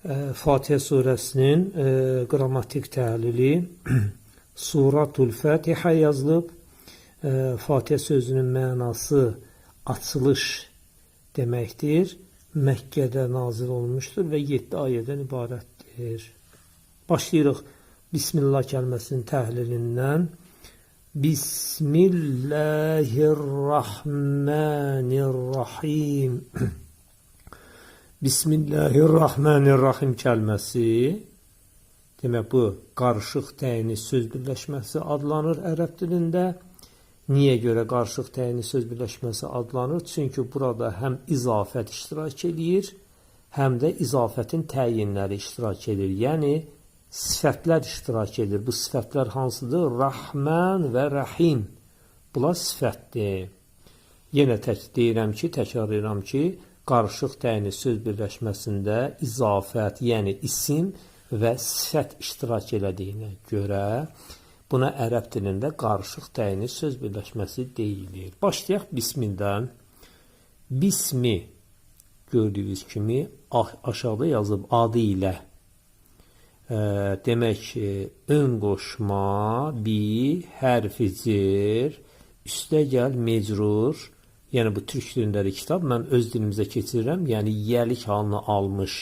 Fatihə surəsinin qrammatik təhlili Suratul Fatiha yazılıb. Fatihə sözünün mənası açılış deməkdir. Məkkədə nazil olmuşdur və 7 ayədən ibarətdir. Başlayırıq Bismillah kəlməsinin təhlilindən. Bismillahirrahmanirrahim. Bismillahirrahmanirrahim kəlməsi, demək bu qarışıq təyini söz birləşməsi adlanır ərəb dilində. Niyə görə qarışıq təyini söz birləşməsi adlanır? Çünki burada həm izafət iştirak edir, həm də izafətin təyinləri iştirak edir. Yəni sifətlər iştirak edir. Bu sifətlər hansıdır? Rahman və Rahim. Bunlar sifətdir. Yenə deyirəm ki, təkrar edirəm ki, qarışıq təyini söz birləşməsində izafət, yəni isim və sifət iştirak elədiyinə görə buna ərəb dilində qarışıq təyini söz birləşməsi deyilir. Başlayaq Bismillah. Bismi gördüyünüz kimi aşağıda yazıb adı ilə. Demək ki, ön qoşma, bi, hərficir, üstə gəl, mecrur. Yəni bu türk dilindəki kitab mən öz dilimizə keçirirəm. Yəni yəlik halını almış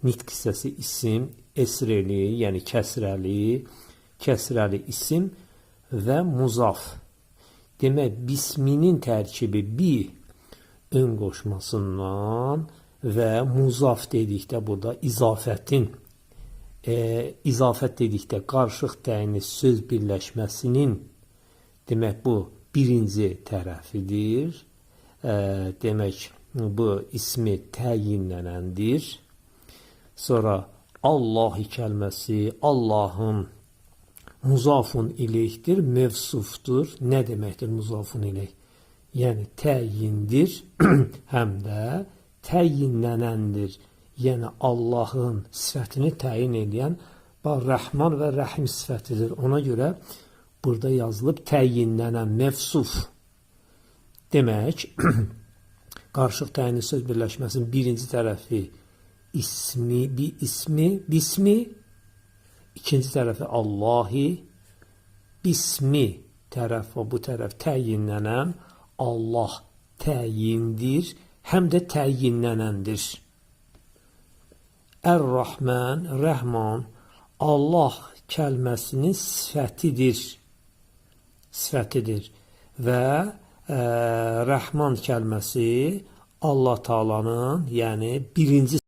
nitq hissəsi isim, esreli, yəni kəsrəli isim və muzaf. Demək bisminin tərkibi bi ön qoşmasından və muzaf dedikdə burada izafət dedikdə qarışıq təyini söz birləşməsinin demək bu birinci tərəfidir. Demək bu ismi təyinlənəndir. Sonra Allah kəlməsi Allahın muzafun ileyhdir, mevsufdur. Nə deməkdir muzafun ileyh? Yəni təyindir, həm də təyinlənəndir. Yəni Allahın sifətini təyin edən Rəhman və Rəhim sifətidir. Ona görə burada yazılıb təyinlənən mevsuf. Demək, qarışıq təyinli söz birləşməsinin birinci tərəfi bismi, ikinci tərəfi Allahi, bismi tərəf və bu tərəf təyinlənən, Allah təyindir, həm də təyinlənəndir. Ər-Rahman, Rəhman, Allah kəlməsinin sifətidir və Rəhman kəlməsi Allah Taala'nın, yəni birinci